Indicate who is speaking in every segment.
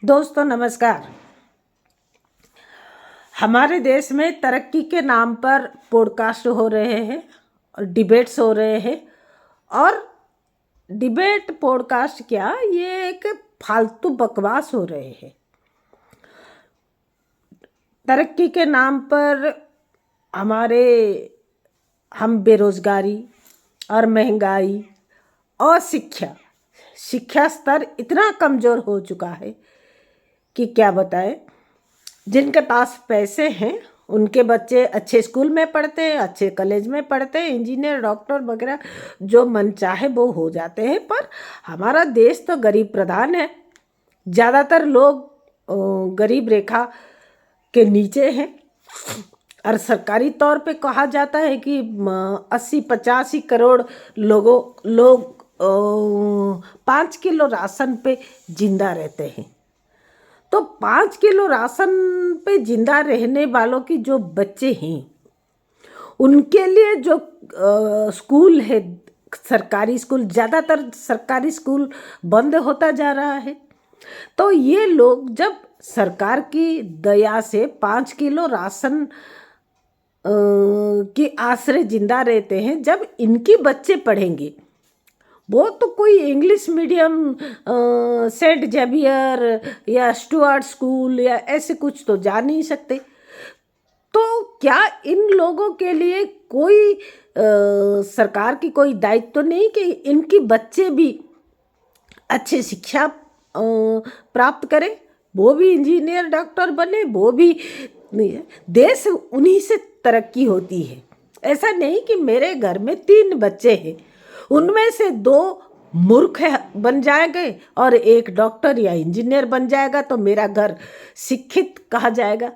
Speaker 1: दोस्तों नमस्कार। हमारे देश में तरक्की के नाम पर पॉडकास्ट हो रहे हैं और डिबेट्स हो रहे हैं। और डिबेट पॉडकास्ट क्या, ये एक फालतू बकवास हो रहे हैं। तरक्की के नाम पर हम बेरोजगारी और महंगाई और शिक्षा स्तर इतना कमज़ोर हो चुका है कि क्या बताएं। जिनके पास पैसे हैं उनके बच्चे अच्छे स्कूल में पढ़ते हैं, अच्छे कॉलेज में पढ़ते हैं, इंजीनियर डॉक्टर वगैरह जो मन चाहे वो हो जाते हैं। पर हमारा देश तो गरीब प्रधान है। ज़्यादातर लोग गरीब रेखा के नीचे हैं और सरकारी तौर पे कहा जाता है कि 80-85 करोड़ लोग 5 किलो राशन पे जिंदा रहते हैं। तो 5 किलो राशन पे जिंदा रहने वालों की जो बच्चे हैं उनके लिए जो स्कूल है, सरकारी स्कूल, ज़्यादातर सरकारी स्कूल बंद होता जा रहा है। तो ये लोग जब सरकार की दया से 5 किलो राशन के आश्रय जिंदा रहते हैं, जब इनके बच्चे पढ़ेंगे वो तो कोई इंग्लिश मीडियम सेंट जेवियर या स्टुअर्ट स्कूल या ऐसे कुछ तो जा नहीं सकते। तो क्या इन लोगों के लिए कोई सरकार की कोई दायित्व तो नहीं कि इनकी बच्चे भी अच्छी शिक्षा प्राप्त करें, वो भी इंजीनियर डॉक्टर बने, वो भी देश उन्हीं से तरक्की होती है। ऐसा नहीं कि मेरे घर में 3 बच्चे हैं, उनमें से 2 मूर्ख बन जाएंगे और एक डॉक्टर या इंजीनियर बन जाएगा तो मेरा घर शिक्षित कहा जाएगा।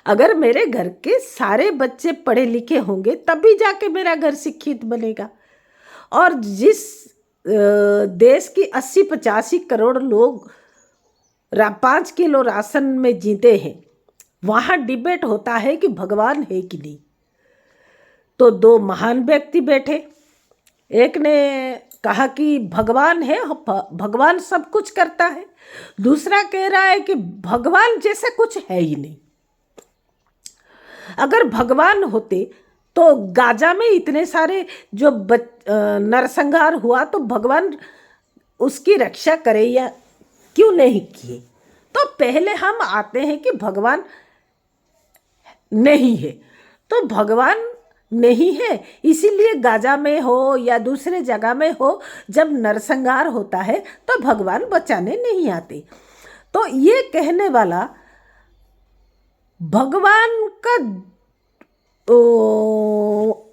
Speaker 1: अगर मेरे घर के सारे बच्चे पढ़े लिखे होंगे तभी जाके मेरा घर शिक्षित बनेगा। और जिस देश की 80-85 करोड़ लोग 5 किलो राशन में जीते हैं, वहाँ डिबेट होता है कि भगवान है कि नहीं। तो 2 महान व्यक्ति बैठे, एक ने कहा कि भगवान है, भगवान सब कुछ करता है। दूसरा कह रहा है कि भगवान जैसा कुछ है ही नहीं। अगर भगवान होते तो गाजा में इतने सारे जो नरसंहार हुआ तो भगवान उसकी रक्षा करे या क्यों नहीं किए। तो पहले हम आते हैं कि भगवान नहीं है। तो भगवान नहीं है इसीलिए गाजा में हो या दूसरे जगह में हो, जब नरसंहार होता है तो भगवान बचाने नहीं आते। तो ये कहने वाला भगवान का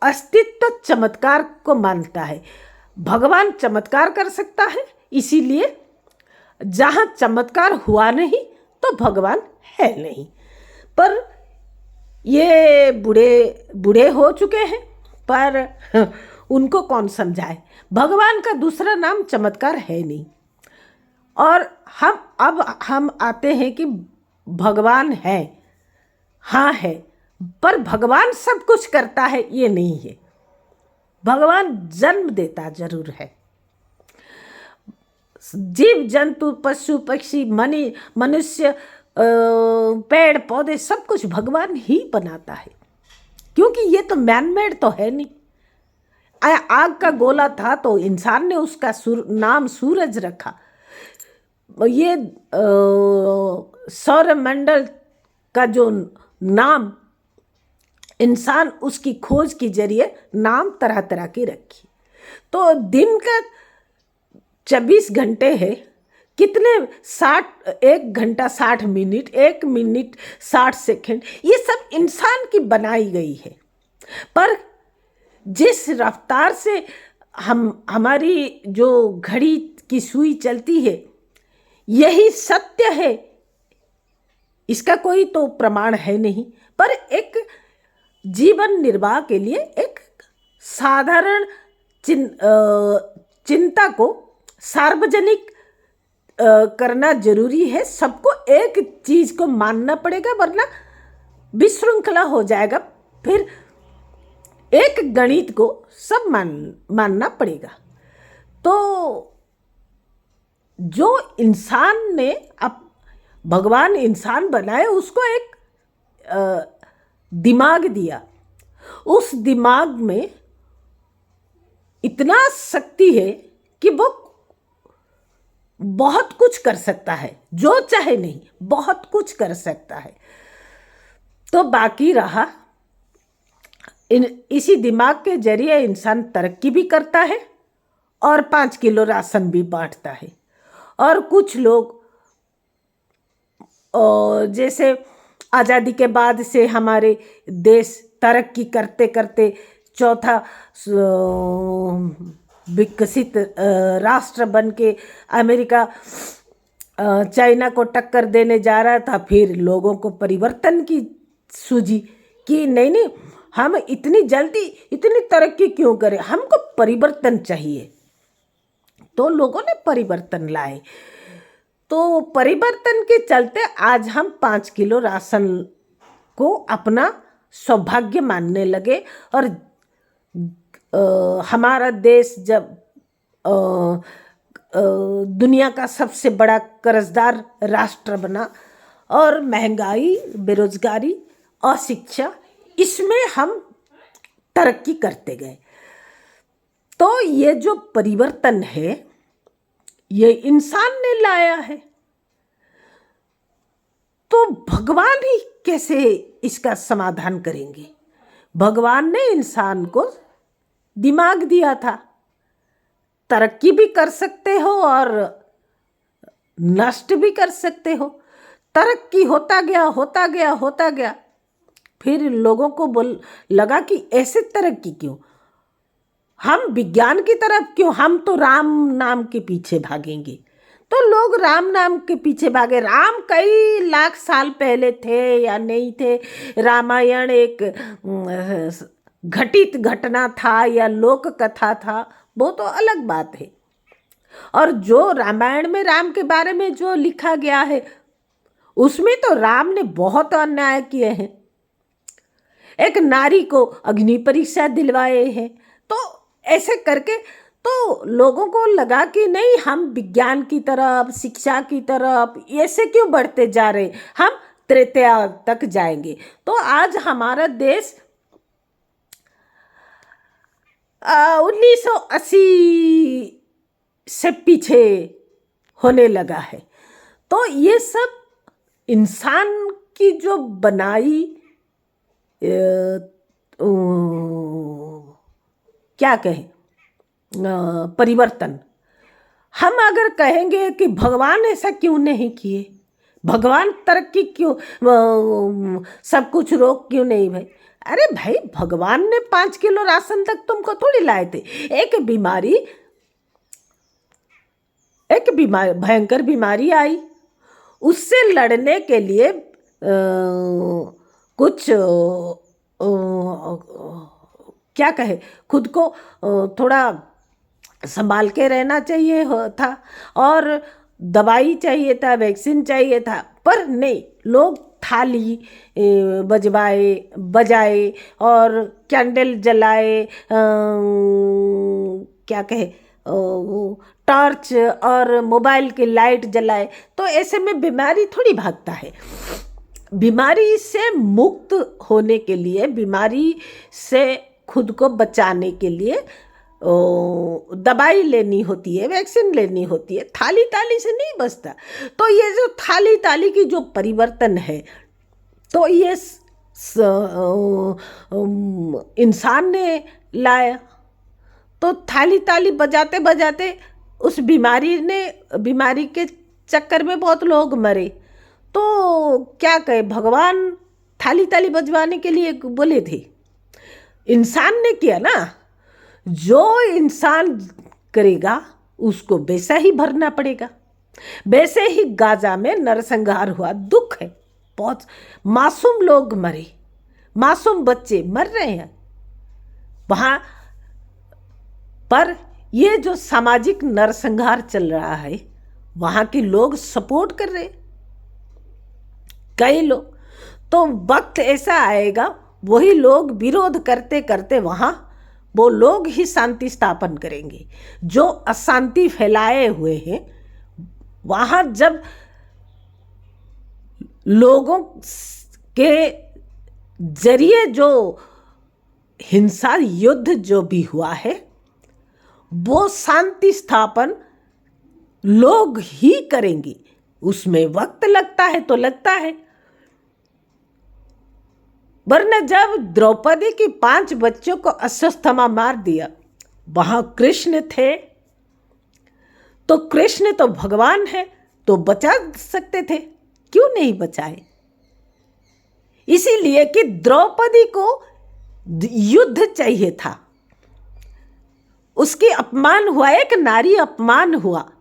Speaker 1: अस्तित्व चमत्कार को मानता है। भगवान चमत्कार कर सकता है, इसीलिए जहाँ चमत्कार हुआ नहीं तो भगवान है नहीं। पर ये बूढ़े हो चुके हैं, पर उनको कौन समझाए। भगवान का दूसरा नाम चमत्कार है नहीं। और हम आते हैं कि भगवान है, हाँ है, पर भगवान सब कुछ करता है ये नहीं है। भगवान जन्म देता जरूर है। जीव जंतु पशु पक्षी मनुष्य पेड़ पौधे सब कुछ भगवान ही बनाता है, क्योंकि ये तो मैनमेड तो है नहीं। आग का गोला था तो इंसान ने उसका नाम सूरज रखा। ये सौरमंडल का जो नाम इंसान उसकी खोज के जरिए नाम तरह तरह की रखी। तो दिन का 24 घंटे है, कितने 1 घंटा 60 मिनट, 1 मिनट 60 सेकंड, ये सब इंसान की बनाई गई है। पर जिस रफ्तार से हमारी जो घड़ी की सुई चलती है यही सत्य है, इसका कोई तो प्रमाण है नहीं। पर एक जीवन निर्वाह के लिए एक साधारण चिंता को सार्वजनिक करना जरूरी है। सबको एक चीज को मानना पड़ेगा, वरना विशृंखला हो जाएगा। फिर एक गणित को सब मानना पड़ेगा। तो जो इंसान ने अब भगवान इंसान बनाए, उसको एक दिमाग दिया। उस दिमाग में इतना शक्ति है कि वो बहुत कुछ कर सकता है, जो चाहे नहीं बहुत कुछ कर सकता है। तो बाकी रहा इसी दिमाग के जरिए इंसान तरक्की भी करता है और 5 किलो राशन भी बांटता है। और कुछ लोग जैसे आज़ादी के बाद से हमारे देश तरक्की करते करते चौथा विकसित राष्ट्र बन के अमेरिका चाइना को टक्कर देने जा रहा था। फिर लोगों को परिवर्तन की सूझी कि नहीं, हम इतनी जल्दी इतनी तरक्की क्यों करें, हमको परिवर्तन चाहिए। तो लोगों ने परिवर्तन लाए। तो परिवर्तन के चलते आज हम 5 किलो राशन को अपना सौभाग्य मानने लगे। और हमारा देश जब दुनिया का सबसे बड़ा कर्जदार राष्ट्र बना और महंगाई, बेरोजगारी, अशिक्षा, इसमें हम तरक्की करते गए। तो ये जो परिवर्तन है ये इंसान ने लाया है। तो भगवान ही कैसे इसका समाधान करेंगे? भगवान ने इंसान को दिमाग दिया था, तरक्की भी कर सकते हो और नष्ट भी कर सकते हो। तरक्की होता गया, फिर लोगों को लगा कि ऐसे तरक्की क्यों, हम विज्ञान की तरफ क्यों, हम तो राम नाम के पीछे भागेंगे। तो लोग राम नाम के पीछे भागे। राम कई लाख साल पहले थे या नहीं थे, रामायण एक घटित घटना था या लोक कथा था, वो तो अलग बात है। और जो रामायण में राम के बारे में जो लिखा गया है उसमें तो राम ने बहुत अन्याय किए हैं। एक नारी को अग्नि परीक्षा दिलवाए हैं। तो ऐसे करके तो लोगों को लगा कि नहीं, हम विज्ञान की तरफ, शिक्षा की तरफ ऐसे क्यों बढ़ते जा रहे, हम त्रेता तक जाएंगे। तो आज हमारा देश 1980 से पीछे होने लगा है। तो ये सब इंसान की जो बनाई क्या कहें परिवर्तन। हम अगर कहेंगे कि भगवान ऐसा क्यों नहीं किए, भगवान तरक्की क्यों, सब कुछ रोक क्यों नहीं भाई? अरे भाई, भगवान ने 5 किलो राशन तक तुमको थोड़ी लाए थे। एक भयंकर बीमारी आई, उससे लड़ने के लिए कुछ क्या कहे, खुद को थोड़ा संभाल के रहना चाहिए था और दवाई चाहिए था, वैक्सीन चाहिए था। पर नहीं, लोग थाली बजाए और कैंडल जलाए, क्या कहे टॉर्च और मोबाइल की लाइट जलाए। तो ऐसे में बीमारी थोड़ी भागता है। बीमारी से मुक्त होने के लिए, बीमारी से खुद को बचाने के लिए दवाई लेनी होती है, वैक्सीन लेनी होती है। थाली ताली से नहीं बचता। तो ये जो थाली ताली की जो परिवर्तन है, तो ये इंसान ने लाया। तो थाली ताली बजाते बजाते उस बीमारी के चक्कर में बहुत लोग मरे। तो क्या कहे, भगवान थाली ताली बजवाने के लिए बोले थे, इंसान ने किया ना। जो इंसान करेगा उसको वैसा ही भरना पड़ेगा। वैसे ही गाजा में नरसंहार हुआ, दुख है बहुत। मासूम लोग मरे, मासूम बच्चे मर रहे हैं वहाँ पर। ये जो सामाजिक नरसंहार चल रहा है, वहाँ के लोग सपोर्ट कर रहे, कई लोग। तो वक्त ऐसा आएगा, वही लोग विरोध करते करते वहाँ वो लोग ही शांति स्थापन करेंगे। जो अशांति फैलाए हुए हैं वहां जब लोगों के जरिए जो हिंसा युद्ध जो भी हुआ है वो शांति स्थापन लोग ही करेंगे। उसमें वक्त लगता है तो लगता है, वरना जब द्रौपदी की 5 बच्चों को अश्वत्थामा मार दिया, वहां कृष्ण थे, तो कृष्ण तो भगवान है, तो बचा सकते थे, क्यों नहीं बचाए? इसीलिए कि द्रौपदी को युद्ध चाहिए था, उसकी अपमान हुआ, एक नारी अपमान हुआ,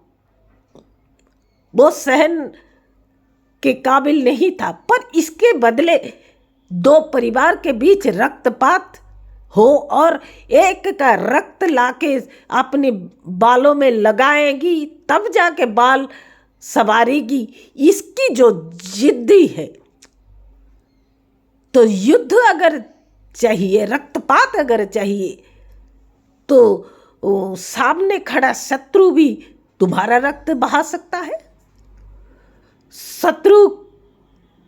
Speaker 1: वो सहन के काबिल नहीं था, पर इसके बदले 2 परिवार के बीच रक्तपात हो और एक का रक्त लाके अपने बालों में लगाएगी, तब जाके बाल सवारेगी, इसकी जो जिद्दी है। तो युद्ध अगर चाहिए, रक्तपात अगर चाहिए, तो सामने खड़ा शत्रु भी तुम्हारा रक्त बहा सकता है। शत्रु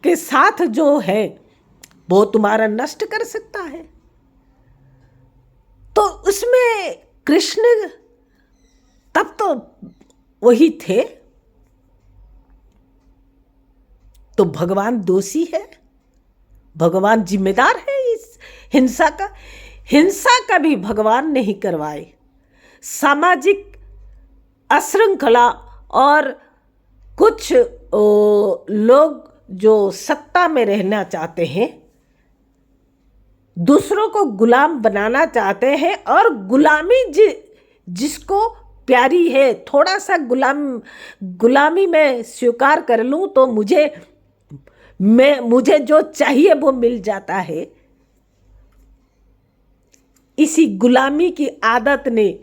Speaker 1: के साथ जो है वो तुम्हारा नष्ट कर सकता है। तो उसमें कृष्ण तब तो वही थे, तो भगवान दोषी है, भगवान जिम्मेदार है इस हिंसा का। हिंसा कभी भगवान नहीं करवाए। सामाजिक अश्रृंखला और कुछ लोग जो सत्ता में रहना चाहते हैं, दूसरों को गुलाम बनाना चाहते हैं, और गुलामी जिसको प्यारी है, थोड़ा सा गुलामी में स्वीकार कर लूं तो मुझे जो चाहिए वो मिल जाता है। इसी गुलामी की आदत ने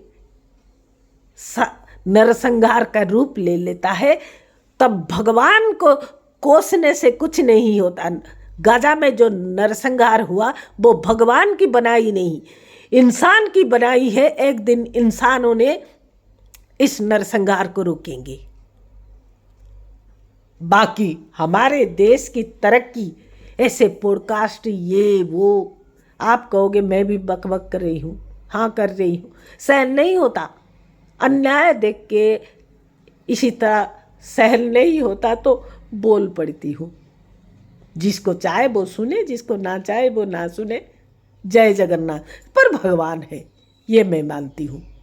Speaker 1: नरसंहार का रूप ले लेता है। तब भगवान को कोसने से कुछ नहीं होता। गाजा में जो नरसंहार हुआ वो भगवान की बनाई नहीं, इंसान की बनाई है। एक दिन इंसानों ने इस नरसंहार को रोकेंगे। बाकी हमारे देश की तरक्की, ऐसे पॉडकास्ट ये वो, आप कहोगे मैं भी बकबक कर रही हूँ, हाँ कर रही हूँ, सहन नहीं होता। अन्याय देख के इसी तरह सहन नहीं होता तो बोल पड़ती हूँ। जिसको चाहे वो सुने, जिसको ना चाहे वो ना सुने। जय जगन्नाथ। पर भगवान है, ये मैं मानती हूँ।